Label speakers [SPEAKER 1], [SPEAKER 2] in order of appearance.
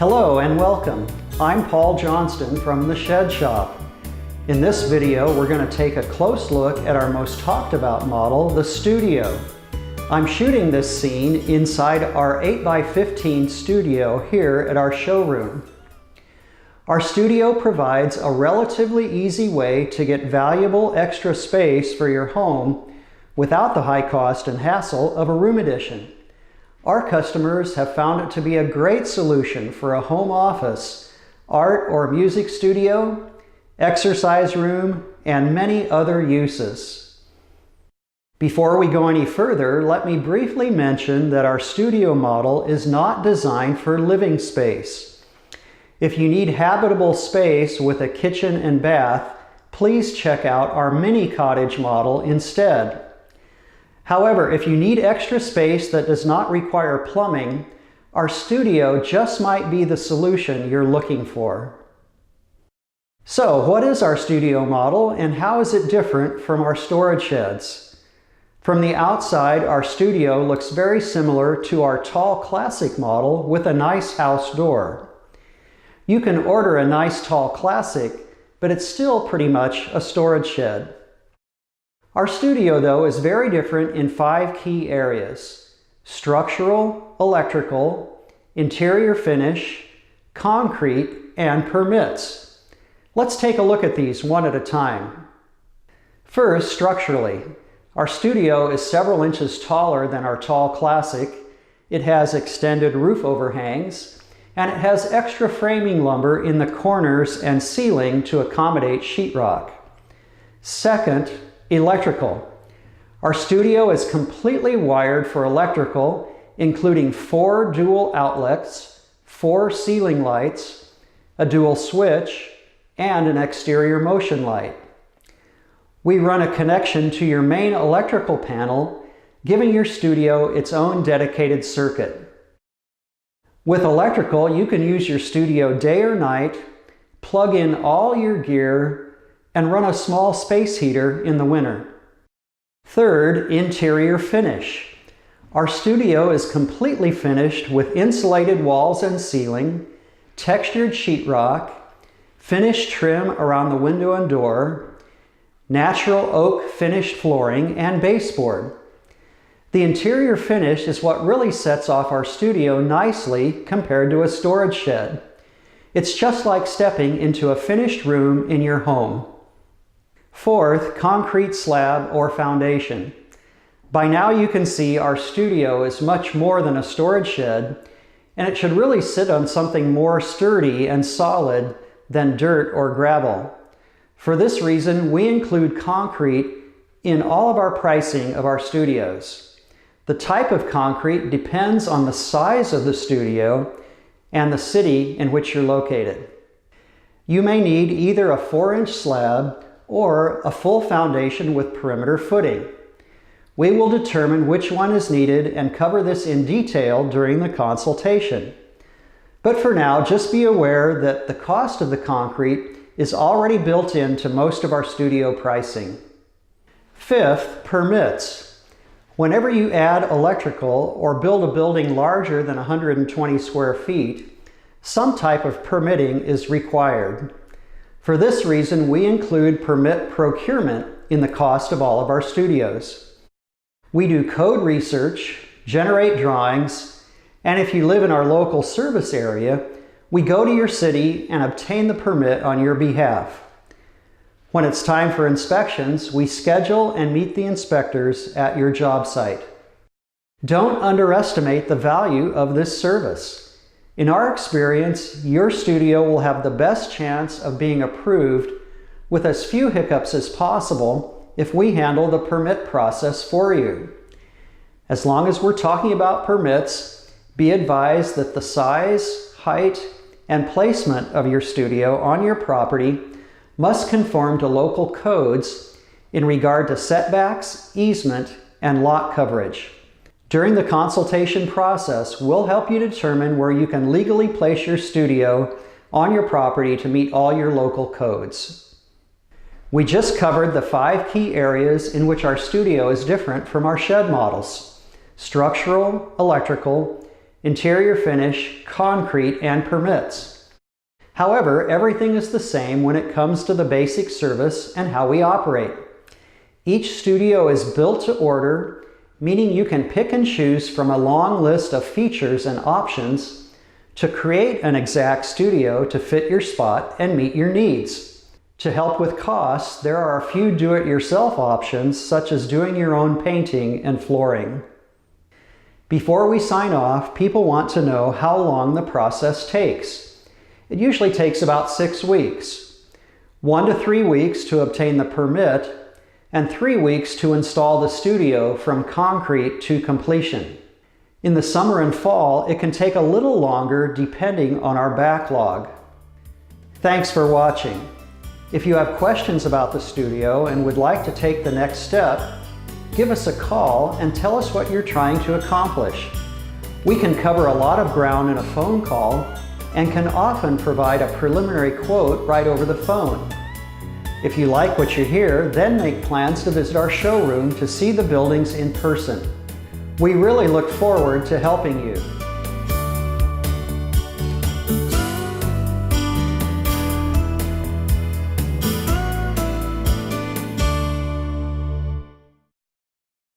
[SPEAKER 1] Hello and welcome. I'm Paul Johnston from The Shed Shop. In this video, we're going to take a close look at our most talked about model, the studio. I'm shooting this scene inside our 8x15 studio here at our showroom. Our studio provides a relatively easy way to get valuable extra space for your home without the high cost and hassle of a room addition. Our customers have found it to be a great solution for a home office, art or music studio, exercise room, and many other uses. Before we go any further, let me briefly mention that our studio model is not designed for living space. If you need habitable space with a kitchen and bath, please check out our mini cottage model instead. However, if you need extra space that does not require plumbing, our studio just might be the solution you're looking for. So, what is our studio model and how is it different from our storage sheds? From the outside, our studio looks very similar to our tall classic model with a nice house door. You can order a nice tall classic, but it's still pretty much a storage shed. Our studio, though, is very different in 5 key areas: structural, electrical, interior finish, concrete, and permits. Let's take a look at these one at a time. First, structurally. Our studio is several inches taller than our tall classic. It has extended roof overhangs, and it has extra framing lumber in the corners and ceiling to accommodate sheetrock. Second, electrical. Our studio is completely wired for electrical, including 4 dual outlets, 4 ceiling lights, a dual switch, and an exterior motion light. We run a connection to your main electrical panel, giving your studio its own dedicated circuit. With electrical, you can use your studio day or night, plug in all your gear, and run a small space heater in the winter. Third, interior finish. Our studio is completely finished with insulated walls and ceiling, textured sheetrock, finished trim around the window and door, natural oak finished flooring, and baseboard. The interior finish is what really sets off our studio nicely compared to a storage shed. It's just like stepping into a finished room in your home. Fourth, concrete slab or foundation. By now you can see our studio is much more than a storage shed, and it should really sit on something more sturdy and solid than dirt or gravel. For this reason, we include concrete in all of our pricing of our studios. The type of concrete depends on the size of the studio and the city in which you're located. You may need either a 4-inch slab or a full foundation with perimeter footing. We will determine which one is needed and cover this in detail during the consultation. But for now, just be aware that the cost of the concrete is already built into most of our studio pricing. Fifth, permits. Whenever you add electrical or build a building larger than 120 square feet, some type of permitting is required. For this reason, we include permit procurement in the cost of all of our studios. We do code research, generate drawings, and if you live in our local service area, we go to your city and obtain the permit on your behalf. When it's time for inspections, we schedule and meet the inspectors at your job site. Don't underestimate the value of this service. In our experience, your studio will have the best chance of being approved with as few hiccups as possible if we handle the permit process for you. As long as we're talking about permits, be advised that the size, height, and placement of your studio on your property must conform to local codes in regard to setbacks, easement, and lot coverage. During the consultation process, we'll help you determine where you can legally place your studio on your property to meet all your local codes. We just covered the 5 key areas in which our studio is different from our shed models: structural, electrical, interior finish, concrete, and permits. However, everything is the same when it comes to the basic service and how we operate. Each studio is built to order, meaning you can pick and choose from a long list of features and options to create an exact studio to fit your spot and meet your needs. To help with costs, there are a few do-it-yourself options, such as doing your own painting and flooring. Before we sign off, people want to know how long the process takes. It usually takes about 6 weeks. 1 to 3 weeks to obtain the permit, and 3 weeks to install the studio from concrete to completion. In the summer and fall, it can take a little longer depending on our backlog. Thanks for watching. If you have questions about the studio and would like to take the next step, give us a call and tell us what you're trying to accomplish. We can cover a lot of ground in a phone call and can often provide a preliminary quote right over the phone. If you like what you hear, then make plans to visit our showroom to see the buildings in person. We really look forward to helping you.